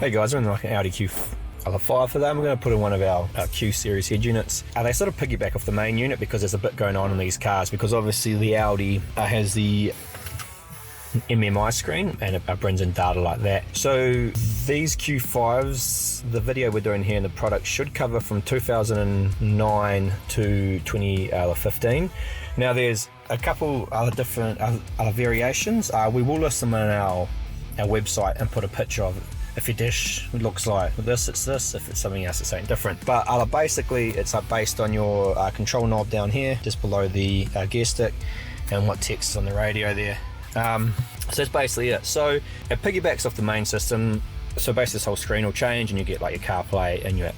Hey guys, we're in like an Audi Q5 for them. We're going to put in one of our Q series head units. They sort of piggyback off the main unit because there's a bit going on in these cars, because obviously the Audi has the MMI screen and it brings in data like that. So these Q5s, the video we're doing here in the product should cover from 2009 to 2015. Now there's a couple other different other variations. We will list them on our website and put a picture of it. If your dash looks like this, it's this. If it's something else, it's something different. But basically, it's based on your control knob down here, just below the gear stick, and what text is on the radio there. So that's basically it. So it piggybacks off the main system. So basically this whole screen will change and you get like your CarPlay and your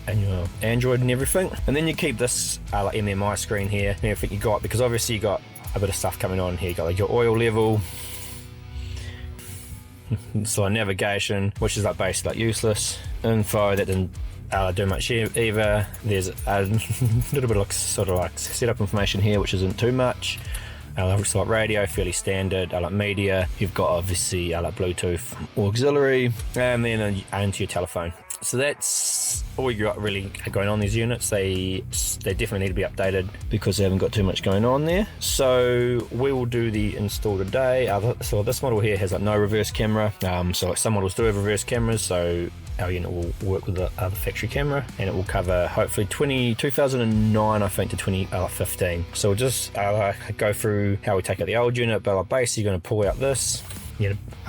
Android and everything. And then you keep this like MMI screen here and everything you got, because obviously you got a bit of stuff coming on here. You got like your oil level, so navigation, which is like basically like useless. Info that didn't do much either. There's a little bit of like, sort of like setup information here, which isn't too much. Looks like radio, fairly standard. Like media, you've got obviously like Bluetooth auxiliary, and then into your telephone. So that's all you got really going on these units. They definitely need to be updated because they haven't got too much going on there. So we will do the install today. So this model here has like no reverse camera. So like some models do have reverse cameras, so our unit will work with the factory camera, and it will cover hopefully 2009 I think to 2015. So we'll just go through how we take out the old unit. But basically you're going to pull out this,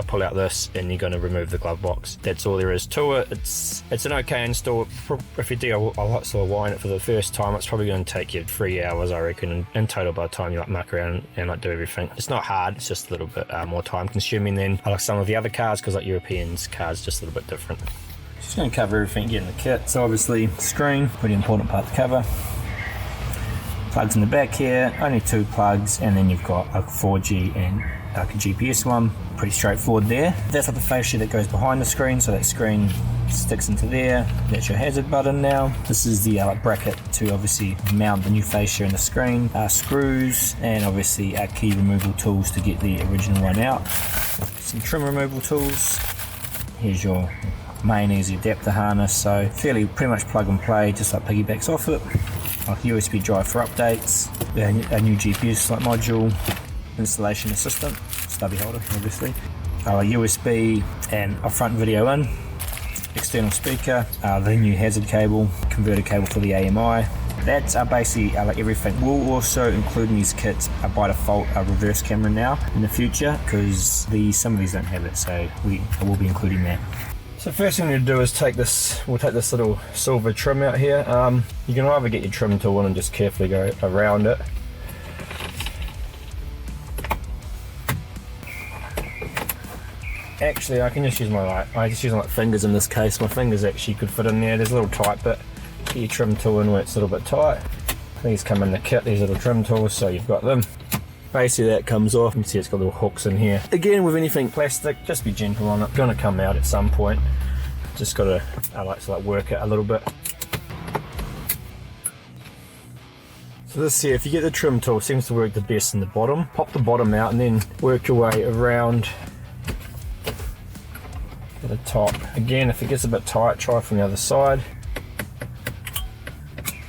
pull out this, and you're going to remove the glove box. That's all there is to it. It's an okay install. If you DIY it for the first time, it's probably going to take you 3 hours I reckon in total by the time you like muck around and like do everything. It's not hard, it's just a little bit more time consuming than like some of the other cars, because like Europeans cars just a little bit different. Just going to cover everything in the kit. So obviously screen, pretty important part to cover. Plugs in the back here, only 2 plugs, and then you've got a 4G and like a GPS one. Pretty straightforward there. That's like the fascia that goes behind the screen, so that screen sticks into there. That's your hazard button now. This is the bracket to obviously mount the new fascia in the screen. Screws, and obviously key removal tools to get the original one out. Some trim removal tools. Here's your main easy adapter harness, so fairly pretty much plug and play, just like piggybacks off it. Like USB drive for updates, a new GPS like module, installation assistant, stubby holder obviously, USB and a front video in, external speaker, the new hazard cable, converter cable for the AMI. That's basically like everything. We'll also include in these kits by default a reverse camera now in the future, because some of these don't have it, so I will be including that. So first thing we're going to do is we'll take this little silver trim out here. You can either get your trim tool and just carefully go around it. Actually, I can just use my fingers in this case. My fingers actually could fit in there. There's a little tight bit. Get your trim tool in where it's a little bit tight. These come in the kit, these little trim tools, so you've got them. Basically that comes off. You can see it's got little hooks in here. Again, with anything plastic, just be gentle on it. It's going to come out at some point. Just got to work it a little bit. So this here, if you get the trim tool, seems to work the best in the bottom. Pop the bottom out and then work your way around to the top. Again, if it gets a bit tight, try from the other side.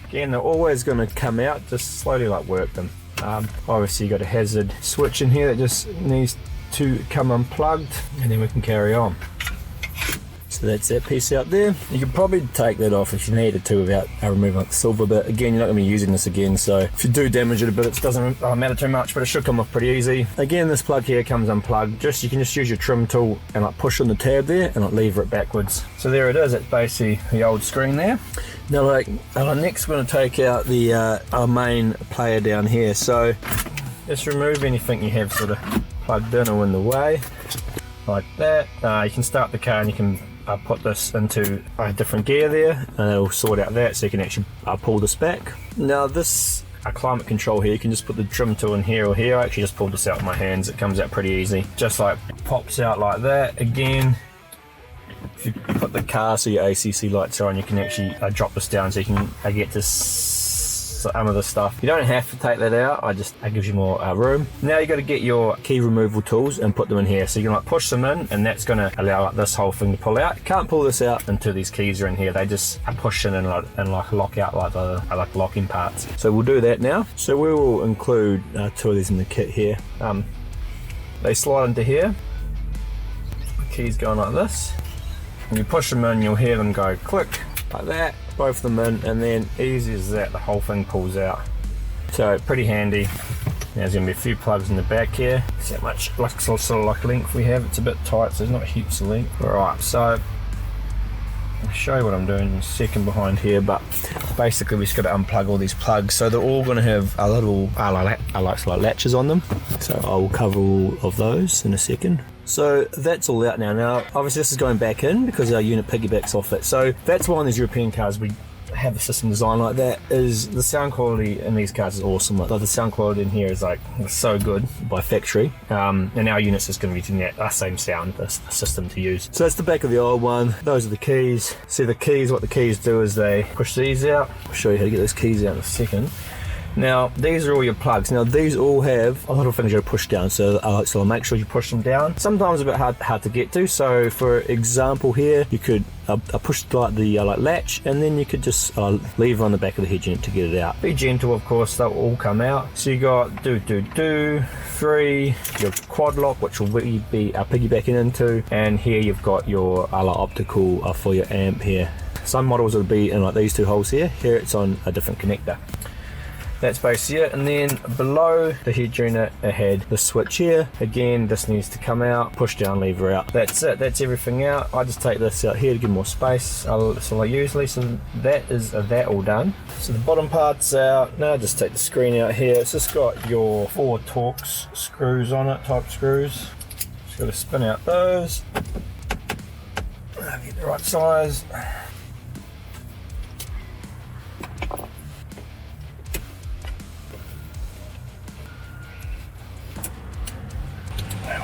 Again, they're always going to come out. Just slowly work them. Obviously you got a hazard switch in here that just needs to come unplugged, and then we can carry on. So that's that piece out there. You could probably take that off if you needed to without removing the silver bit. Again, you're not going to be using this again, so if you do damage it a bit, it doesn't matter too much, but it should come off pretty easy. Again, this plug here comes unplugged. You can just use your trim tool and push on the tab there and lever it backwards. So there it is. It's basically the old screen there. Now next we're going to take out the our main player down here. So just remove anything you have sort of plugged in or in the way, like that. You can start the car and you can put this into a different gear there, and it'll sort out that, so you can actually pull this back. Now this climate control here, you can just put the trim tool in here or here. I actually just pulled this out with my hands. It comes out pretty easy. Just pops out like that. Again, if you put the car so your ACC lights are on, you can actually drop this down so you can get this some of the stuff. You don't have to take that out, it gives you more room. Now you got to get your key removal tools and put them in here. So you can like push them in, and that's going to allow like this whole thing to pull out. You can't pull this out until these keys are in here. They just are pushed in and like lock out like the locking parts. So we'll do that now. So we will include 2 of these in the kit here. They slide into here. The keys going like this. When you push them in, you'll hear them go click like that. Both of them in, and then easy as that, the whole thing pulls out. So pretty handy. There's going to be a few plugs in the back here. See how much sort of like length we have. It's a bit tight, so there's not heaps of length. Alright, so I'll show you what I'm doing in a second behind here, but basically we just got to unplug all these plugs. So they're all going to have a little like latches on them. So I'll cover all of those in a second. So that's all out now. Now obviously this is going back in because our unit piggybacks off it. So that's why on these European cars we have the system designed like that, is the sound quality in these cars is awesome. Like the sound quality in here is like so good by factory, and our units is going to be using that same sound system to use. So that's the back of the old one. Those are the keys. See the keys, what the keys do is they push these out. I'll show you how to get those keys out in a second. Now these are all your plugs. Now these all have a lot of things you push down, so I'll make sure you push them down. Sometimes a bit hard to get to. So for example here, you could push like the latch, and then you could just lever on the back of the head unit to get it out. Be gentle, of course, they'll all come out. So you got 3, your quad lock, which will be piggybacking into, and here you've got your optical for your amp here. Some models will be in like these 2 holes here. Here it's on a different connector. That's basically it, and then below the head unit it had the switch here. Again, this needs to come out, push down, lever out. That's it, that's everything out. I just take this out here to give more space, so usually, so that is that all done. So the bottom part's out. Now just take the screen out here. It's just got your 4 Torx screws on it, type screws. Just got to spin out those. Get the right size.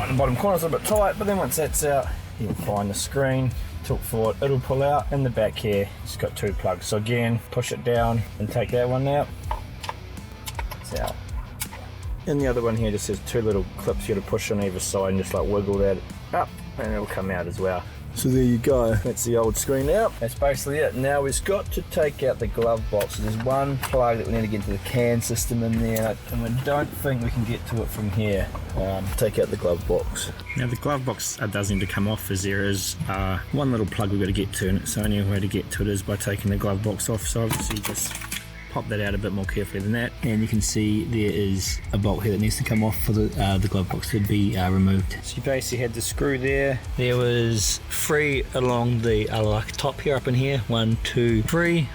The bottom corner's a little bit tight, but then once that's out, you'll find the screen, tilt forward, it'll pull out. In the back here, it's got 2 plugs. So again, push it down and take that one out. It's out. And the other one here just has 2 little clips you got to push on either side and just like wiggle that up, and it'll come out as well. So there you go, that's the old screen out. That's basically it. Now we've got to take out the glove box. So there's one plug that we need to get to the CAN system in there, and we don't think we can get to it from here. Take out the glove box. Now the glove box does need to come off, as there is one little plug we've got to get to, and it's the only way to get to it is by taking the glove box off. So obviously just pop that out a bit more carefully than that, and you can see there is a bolt here that needs to come off for the glove box to be removed. So you basically had the screw there. There was 3 along the top here, up in here, 1, 2, 3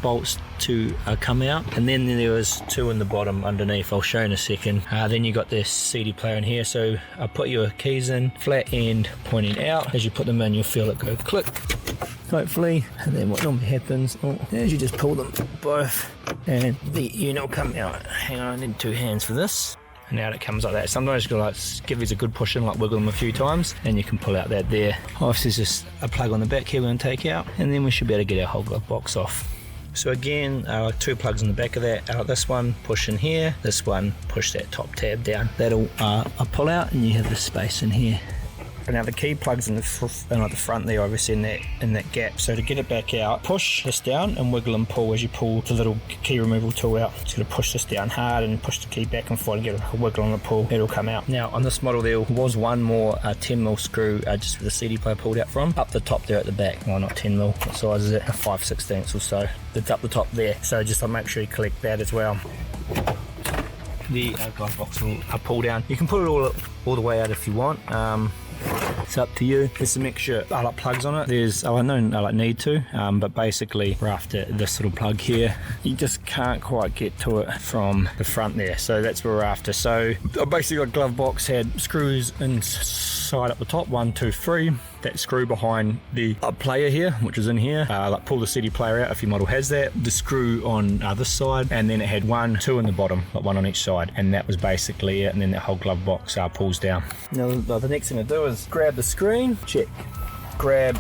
bolts to come out, and then there was 2 in the bottom underneath. I'll show you in a second. Then you got this CD player in here, so I'll put your keys in, flat end pointing out. As you put them in, you'll feel it go click, hopefully, and then what normally happens is you just pull them both and the unit will come out. Hang on, I need 2 hands for this. And out it comes like that. Sometimes you like give these a good push in, like wiggle them a few times, and you can pull out that there. Obviously there's just a plug on the back here we're going to take out, and then we should be able to get our whole glove box off. So again, 2 plugs in the back of that. This one push in here, this one push that top tab down. That'll pull out, and you have the space in here. Now the key plugs in the front there, obviously in that gap. So to get it back out, push this down and wiggle and pull as you pull the little key removal tool out. Just got to push this down hard and push the key back and forth and get a wiggle and a pull. It'll come out. Now on this model there was one more 10mm screw just with the CD player pulled out from up the top there at the back. Well, not 10mm. What size is it? 5/16 or so. It's up the top there. So just make sure you collect that as well. The glove box will pull down. You can pull it all the way out if you want. It's up to you. There's some extra plugs on it. There's I don't need to, but basically we're after this little plug here. You just can't quite get to it from the front there, so that's what we're after. So I basically got glove box, had screws inside up the top, 1, 2, 3. That screw behind the player here, which is in here, pull the CD player out if your model has that. The screw on this side, and then it had 1, 2 in the bottom, like 1 on each side, and that was basically it. And then that whole glove box pulls down. Now the next thing to do is grab the screen, check. grab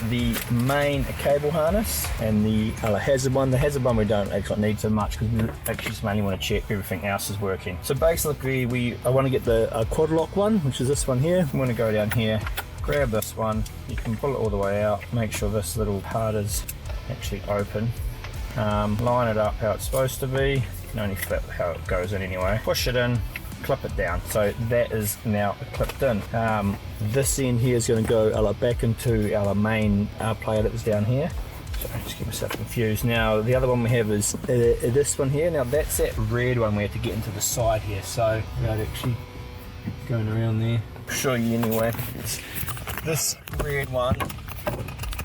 the main cable harness and the hazard one. The hazard one we don't actually need so much because we actually just mainly want to check everything else is working. So basically I want to get the quad lock one, which is this one here. I'm going to go down here, grab this one, you can pull it all the way out, make sure this little part is actually open, line it up how it's supposed to be. You can only fit how it goes in anyway. Push it in, clip it down. So that is now clipped in. This end here is going to go back into our main player that was down here. So I just get myself confused. Now the other one we have is this one here. Now that's that red one we have to get into the side here. So without actually going around there, I'll show you anyway. It's this red one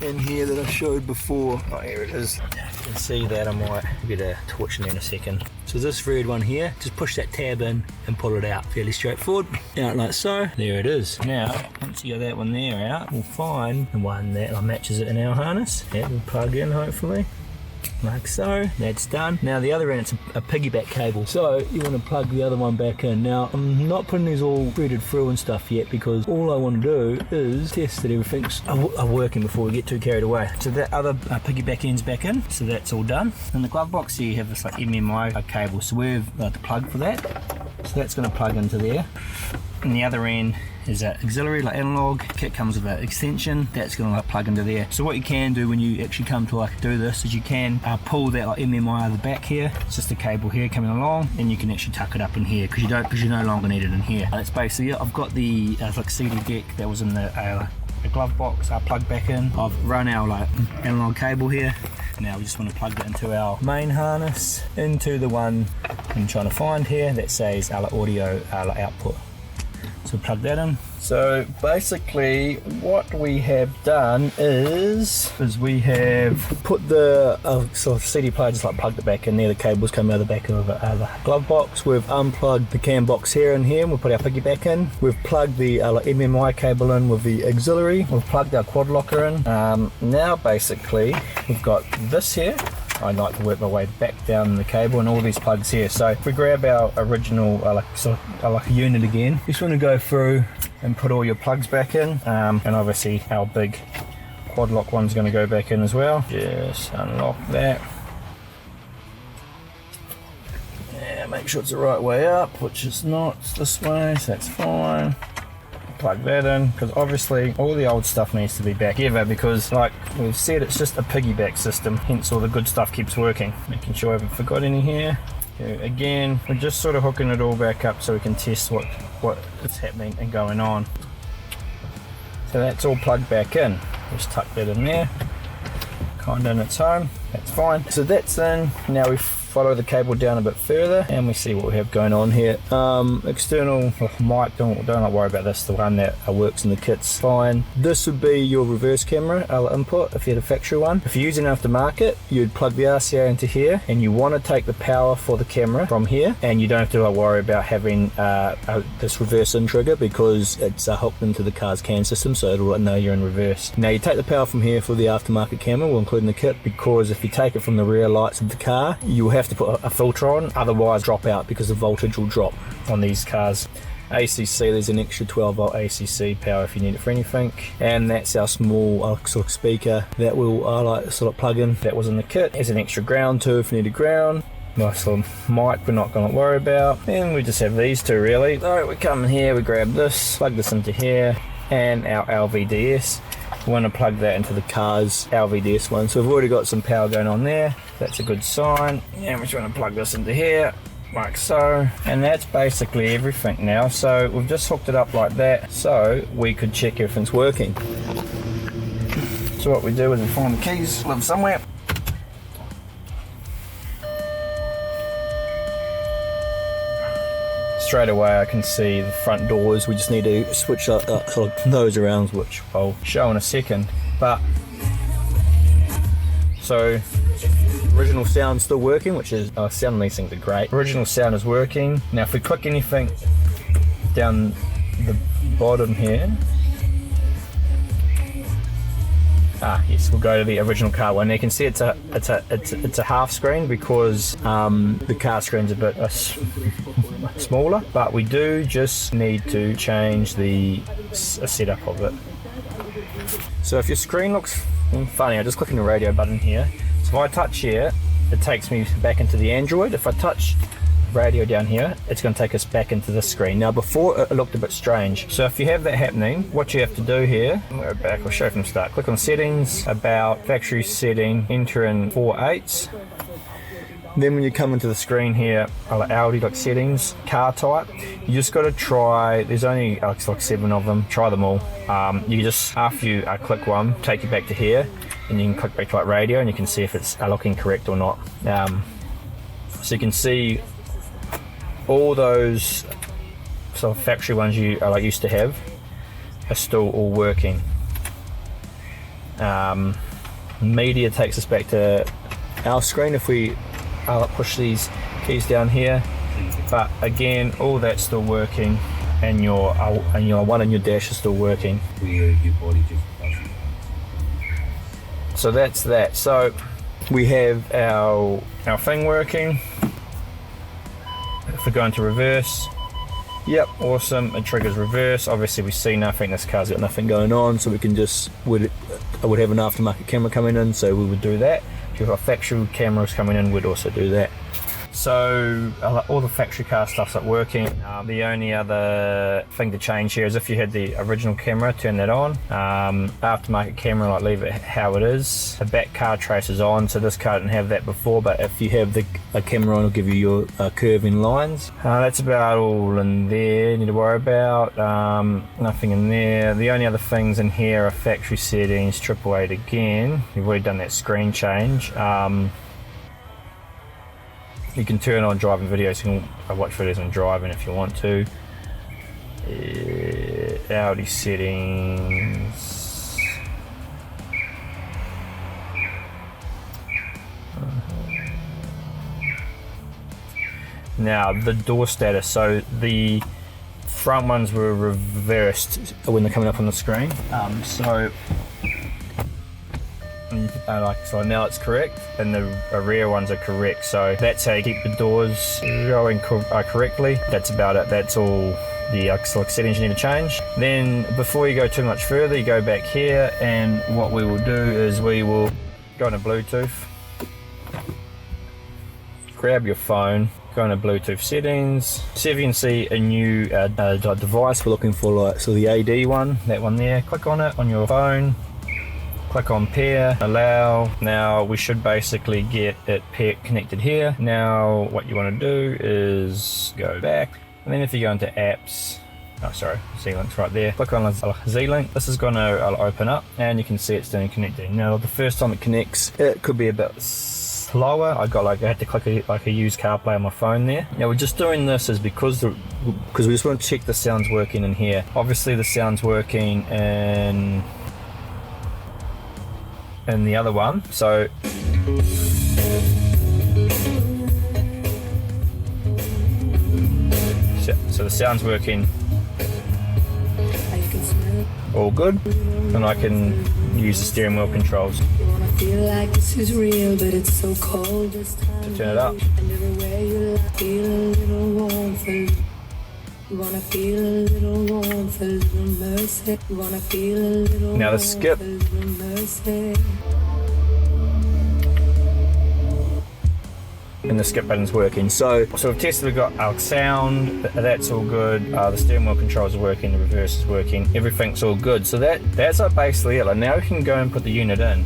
in here that I showed before. Oh, here it is. You can see that. I might get a torch in there in a second. So this red one here, just push that tab in and pull it out. Fairly straightforward. Out like so. There it is. Now, once you get that one there out, we'll find the one that matches it in our harness. That will plug in hopefully. Like so, that's done. Now the other end, it's a piggyback cable. So you want to plug the other one back in. Now I'm not putting these all threaded through and stuff yet because all I want to do is test that everything's working before we get too carried away. So that other piggyback end's back in, so that's all done. In the glove box here you have this like MMI cable, so we've got the plug for that. So that's going to plug into there. And the other end is an auxiliary, like analog. Kit comes with an extension that's going to plug into there. So what you can do when you actually come to do this is you can pull that MMI out of the back here. It's just a cable here coming along, and you can actually tuck it up in here because you no longer need it in here. That's basically it. I've got the like CD deck that was in the glove box. I plugged back in. I've run our analog cable here. Now we just want to plug it into our main harness, into the one I'm trying to find here that says audio output. So plug that in. So basically what we have done is we have put the sort of CD player, just plugged it back in there. The cables come out of the back of the glove box. We've unplugged the cam box here and here, and we'll put our piggyback in. We've plugged the MMI cable in with the auxiliary. We've plugged our quad locker in. Now basically we've got this here. I like to work my way back down the cable and all these plugs here. So if we grab our original like a unit again, you just want to go through and put all your plugs back in, and obviously our big quad lock one's going to go back in as well. Just unlock that. Yeah, make sure it's the right way up, which is not. It's this way, so that's fine. Plug that in, because obviously all the old stuff needs to be back together, because like we've said, it's just a piggyback system, hence all the good stuff keeps working. Making sure I haven't forgot any here. Okay, again, we're just sort of hooking it all back up so we can test what is happening and going on. So that's all plugged back in. Just tuck that in there, kind of in its home, that's fine. So that's in. Now we follow the cable down a bit further and we see what we have going on here. External mic, don't worry about this, the one that works in the kit's fine. This would be your reverse camera input if you had a factory one. If you're using aftermarket, you'd plug the RCA into here, and you want to take the power for the camera from here, and you don't have to worry about having this reverse in trigger because it's hooked into the car's CAN system, so it'll know you're in reverse. Now you take the power from here for the aftermarket camera, we'll include in the kit, because if you take it from the rear lights of the car, you'll have to put a filter on, otherwise drop out because the voltage will drop on these cars. ACC, there's an extra 12 volt ACC power if you need it for anything, and that's our small sort of speaker that will sort of plug in. That was in the kit. There's an extra ground too if you need a ground. Nice little mic we're not going to worry about, and we just have these two really. So we come in here, we grab this, plug this into here, and our LVDS. We want to plug that into the car's LVDS one, so we've already got some power going on there. That's a good sign. And we just want to plug this into here like so, and that's basically everything now. So we've just hooked it up like that so we could check everything's working. So what we do is we find the keys live somewhere. Straight away I can see the front doors. We just need to switch sort of those around, which I'll show in a second. But so original sound's still working, which is sound on these things are great. Original sound is working. Now if we click anything down the bottom here, yes, we'll go to the original car one. You can see it's a half screen because the car screen's a bit smaller, but we do just need to change the setup of it. So if your screen looks funny, I just click on the radio button here. So if I touch here, it takes me back into the Android. If I touch radio down here, it's going to take us back into this screen. Now before it looked a bit strange, so if you have that happening, what you have to do here, I'll go back, I'll show from start. Click on settings, about, factory setting, enter in 4/8. Then when you come into the screen here, like Audi, like settings, car type, you just got to try, there's only like 7 of them, try them all. You just, after you click one, take you back to here, and you can click back to like radio, and you can see if it's looking correct or not. So you can see all those sort of factory ones you used to have are still all working. Media takes us back to our screen if we push these keys down here, but again, all that's still working, and your one on your dash is still working. So that's that. So we have our thing working. If we go into reverse, yep, awesome, it triggers reverse. Obviously we see nothing, this car's got nothing going on, so we can just, I would have an aftermarket camera coming in, so we would do that. If our factory cameras coming in, we'd also do that. So all the factory car stuff's like working. The only other thing to change here is if you had the original camera, turn that on. Aftermarket camera, like leave it how it is. The back car trace is on, so this car didn't have that before, but if you have a camera on, it'll give you your curving lines. That's about all in there you need to worry about. Nothing in there. The only other things in here are factory settings, 888 again. We've already done that screen change. You can turn on driving videos, you can watch videos on driving if you want to. Audi settings. Now the door status, so the front ones were reversed when they're coming up on the screen. So now it's correct, and the rear ones are correct. So that's how you keep the doors going correctly. That's about it. That's all the settings you need to change. Then before you go too much further, you go back here, and what we will do is we will go into Bluetooth, grab your phone, go into Bluetooth settings, see if you can see a new device. We're looking for the AD one, that one there. Click on it on your phone. Click on pair, allow. Now we should basically get it connected here. Now what you want to do is go back, and then if you go into apps, Z-Link's right there. Click on Z-Link. This is going to open up, and you can see it's doing connecting. Now the first time it connects, it could be a bit slower. I had to click a use CarPlay on my phone there. Now we're just doing this is because we just want to check the sound's working in here. Obviously the sound's working in the other one, so the sound's working all good, and I can use the steering wheel controls to turn it up. Now the skip. And the skip button's working. So we've tested, we've got our sound, that's all good. The steering wheel controls are working, the reverse is working, everything's all good. So that's basically it. Now we can go and put the unit in.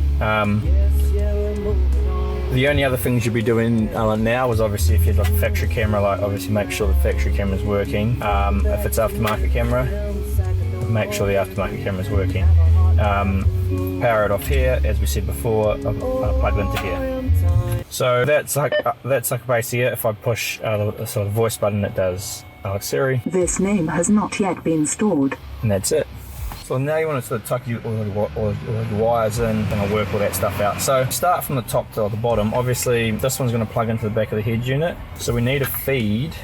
The only other things you'll be doing now is obviously if you have a factory camera, obviously make sure the factory camera is working. If it's aftermarket camera, make sure the aftermarket camera is working. Power it off here, as we said before, plug it into here. So that's basically it. If I push the voice button, it does Siri. This name has not yet been stored. And that's it. So now you want to tuck all the wires in, and I'll work all that stuff out. So start from the top to the bottom. Obviously this one's going to plug into the back of the head unit, so we need a feed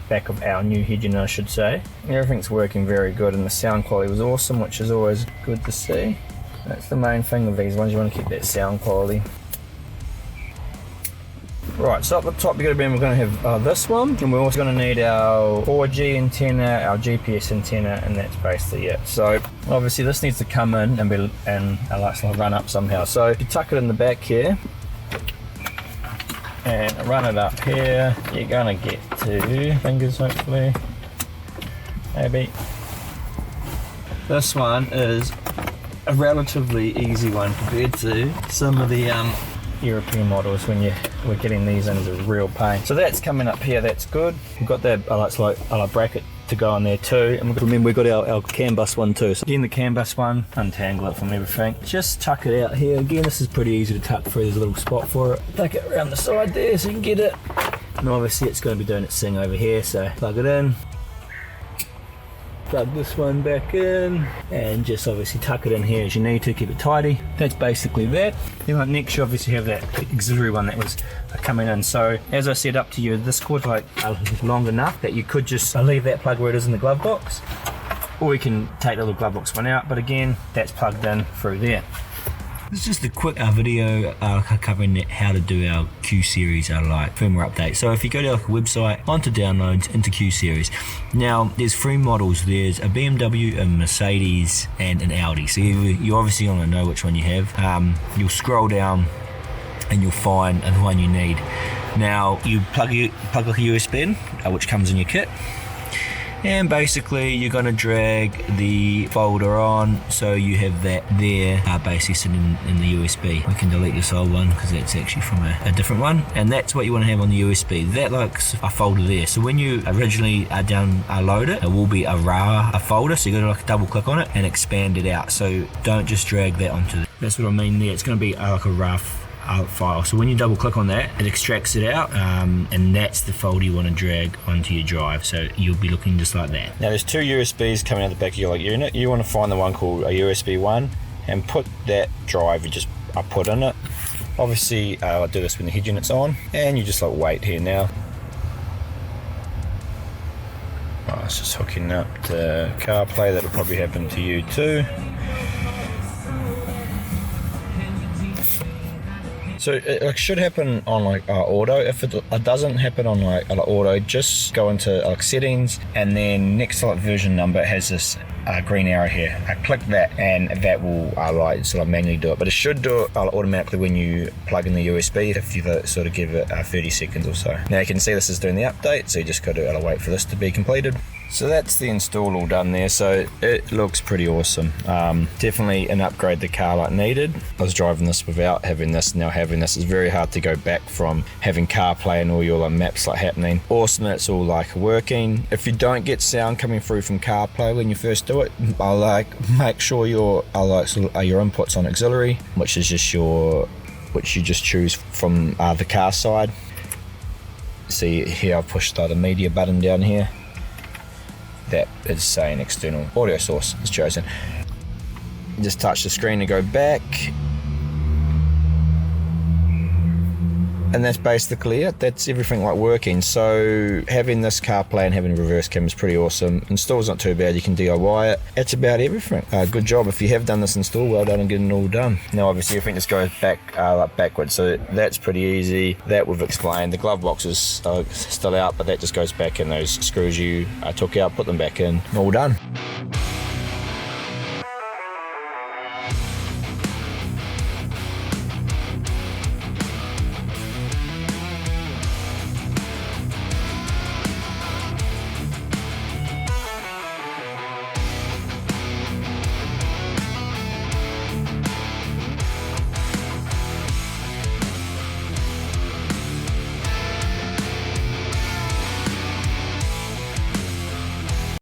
back of our new head unit, I should say. Everything's working very good, and the sound quality was awesome, which is always good to see. That's the main thing with these ones, you want to keep that sound quality. Right, so up the top we're going to have this one, and we're also going to need our 4G antenna, our GPS antenna, and that's basically it. So obviously this needs to come in and our lights will run up somehow. So if you tuck it in the back here and run it up here, you're going to get to fingers hopefully, maybe. This one is a relatively easy one compared to some of the European models when we're getting these in is a real pain. So that's coming up here, that's good. We've got that bracket to go on there too, and remember we've got our CAN bus one too. So again, the CAN bus one, untangle it from everything, just tuck it out here. Again, this is pretty easy to tuck through, there's a little spot for it. Tuck it around the side there so you can get it, and obviously it's going to be doing its thing over here, so plug it in, plug this one back in, and just obviously tuck it in here as you need to, keep it tidy. That's basically that. Then next you obviously have that auxiliary one that was coming in. So as I said, up to you, this cord's like long enough that you could just leave that plug where it is in the glove box, or you can take the little glove box one out, but again, that's plugged in through there. This is just a quick video covering how to do our Q series firmware update. So if you go to our website, onto downloads, into Q series. Now there's 3 models. There's a BMW, a Mercedes, and an Audi. So you obviously want to know which one you have. You'll scroll down and you'll find the one you need. Now you plug like a USB in, which comes in your kit. And basically you're going to drag the folder on, so you have that there basically sitting in the USB. We can delete this old one because that's actually from a different one, and that's what you want to have on the USB. That likes a folder there, so when you originally download it, it will be a RAR folder, so you're going to double click on it and expand it out. So don't just drag that onto it. That's what I mean there. It's going to be like a RAR file. So when you double click on that, it extracts it out, and that's the folder you want to drag onto your drive. So you'll be looking just like that. Now there's 2 USBs coming out the back of your unit. You want to find the one called a USB 1 and put that drive you just put in it. Obviously I'll do this when the head unit's on, and you just wait here now. It's just hooking up to Carplay. That'll probably happen to you too. So it should happen on auto. If it doesn't happen on auto, just go into settings, and then next to version number, it has this green arrow here. I click that, and that will manually do it. But it should do it automatically when you plug in the USB, if you give it 30 seconds or so. Now you can see this is doing the update, so you just got to wait for this to be completed. So that's the install all done there, so it looks pretty awesome. Definitely an upgrade the car needed. I was driving this without having this, now having this is very hard to go back from having CarPlay and all your maps happening. Awesome that it's all working. If you don't get sound coming through from CarPlay when you first do it, make sure your inputs on auxiliary, which is just which you just choose from the car side. See here, I've pushed the media button down here. That is saying external audio source is chosen. Just touch the screen to go back, and that's basically it. That's everything working. So having this CarPlay and having a reverse cam is pretty awesome. Install's not too bad, you can DIY it. That's about everything. Good job if you have done this install, well done and getting it all done. Now obviously everything just goes back backwards, so that's pretty easy. That we've explained. The glove box is still out, but that just goes back in. Those screws you took out, put them back in, all done.